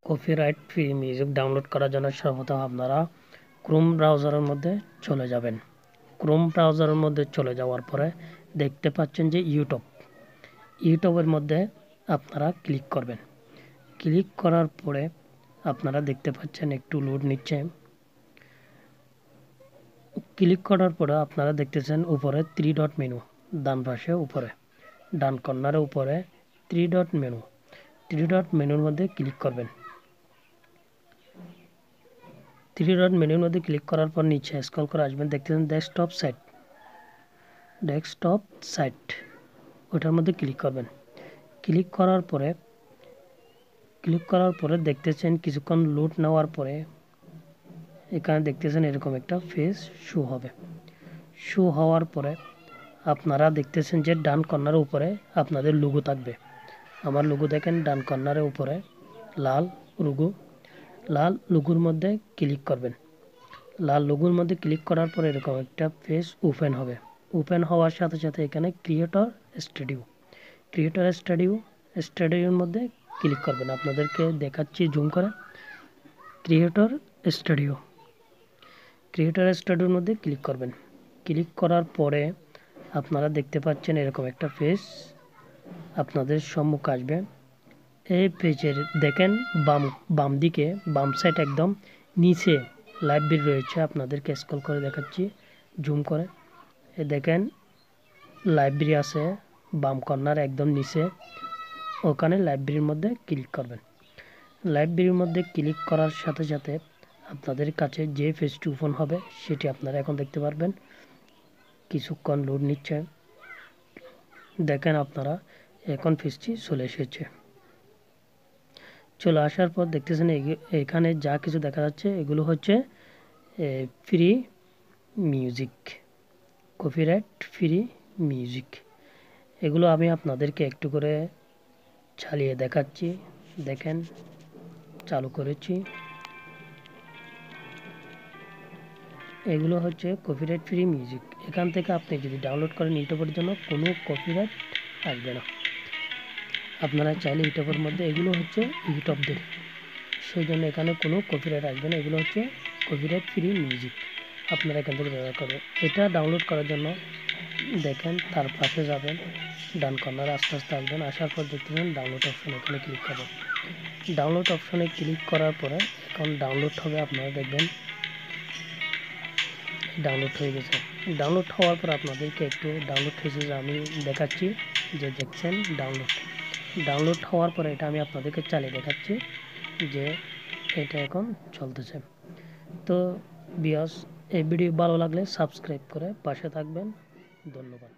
Copyright free music download করার জন্য সর্বপ্রথম আপনারা ক্রোম ব্রাউজারের মধ্যে চলে যাবেন। ক্রোম ব্রাউজারের মধ্যে চলে যাওয়ার পরে দেখতে পাচ্ছেন যে ইউটিউবের মধ্যে আপনারা ক্লিক করবেন। ক্লিক করার পরে আপনারা দেখতে পাচ্ছেন একটু লোড নিচ্ছে। ক্লিক করার পরে আপনারা দেখতেছেন উপরে 3 ডট মেনু, ডান পাশে উপরে ডান কর্নারে উপরে 3 ডট মেনু। 3 ডট মেনুর মধ্যে ক্লিক করবেন। 3 ডট মেনুর মধ্যে ক্লিক করার পর নিচে স্ক্রল করে আসবেন, দেখতেছেন ডেস্কটপ সাইট, ওটার মধ্যে ক্লিক করবেন। ক্লিক করার পরে দেখতেছেন কিছুক্ষণ লোড নেওয়ার পরে এখানে দেখতেছেন এরকম একটা পেজ শো হবে। শো হওয়ার পরে আপনারা দেখতেছেন যে ডান কর্নারের উপরে আপনাদের লোগো থাকবে। আমার লোগো দেখেন ডান কর্নারের উপরে লাল লোগোর মধ্যে ক্লিক করবেন। লাল লোগোর মধ্যে ক্লিক করার পরে এরকম একটা পেজ ওপেন হবে। ওপেন হওয়ার সাথে সাথে এখানে ক্রিয়েটর স্টুডিওর মধ্যে ক্লিক করবেন। আপনাদেরকে দেখাচ্ছি জুম করে। ক্রিয়েটর স্টুডিওর মধ্যে ক্লিক করবেন। ক্লিক করার পরে আপনারা দেখতে পাচ্ছেন এরকম একটা পেজ আপনাদের সম্মুখে আসবে। এই পেজের দেখেন বাম দিকে বাম সাইড একদম নিচে লাইব্রেরি রয়েছে। আপনাদেরকে স্ক্রল করে দেখাচ্ছি জুম করে। দেখেন লাইব্রেরি আছে বাম কর্নার একদম নিচে, ওখানে লাইব্রেরির মধ্যে ক্লিক করবেন। লাইব্রেরির মধ্যে ক্লিক করার সাথে সাথে আপনাদের কাছে যে পেজটি ওপেন হবে সেটি আপনারা এখন দেখতে পারবেন। কিছুক্ষণ লোড নিচ্ছে, দেখেন আপনারা এখন পেজটি চলে এসেছে। চলে আসার পর দেখতেছেন এখানে যা কিছু দেখা যাচ্ছে এগুলো হচ্ছে free music, copyright free music. এগুলো আমি আপনাদেরকে একটু করে চালিয়ে দেখাচ্ছি। দেখেন চালু করেছি, এগুলো হচ্ছে কপিরাইট ফ্রি মিউজিক। এখান থেকে আপনি যদি ডাউনলোড করেন ইউটিউবের জন্য কোনো কপিরাইট আসবে না। আপনারা চাইলে ইউটিউবের মধ্যে এগুলো হচ্ছে ইউটিউবদের, সেই জন্য এখানে কোনো কপিরাইট আসবে না। এগুলো হচ্ছে কপিরাইট ফ্রি মিউজিক, আপনারা এখান থেকে ব্যবহার করবেন। এটা ডাউনলোড করার জন্য দেখেন তার পাশে যাবেন, ডান কর্নারে আস্তে আস্তে আসবেন। আসার পর দেখতেছেন ডাউনলোড অপশন, এখানে ক্লিক করবেন। ডাউনলোড অপশনে ক্লিক করার পরে এখন ডাউনলোড হবে। আপনারা দেখবেন ডাউনলোড হয়ে গেছে। ডাউনলোড হওয়ার পর আপনাদেরকে একটু ডাউনলোড হয়েছে যে আমি দেখাচ্ছি, যে দেখছেন ডাউনলোড হওয়ার পরে এটা আমি আপনাদেরকে চালিয়ে দেখাচ্ছি যে এটা এখন চলতেছে। তো ভিউয়ার্স, এই ভিডিও ভালো লাগলে সাবস্ক্রাইব করে পাশে থাকবেন। ধন্যবাদ।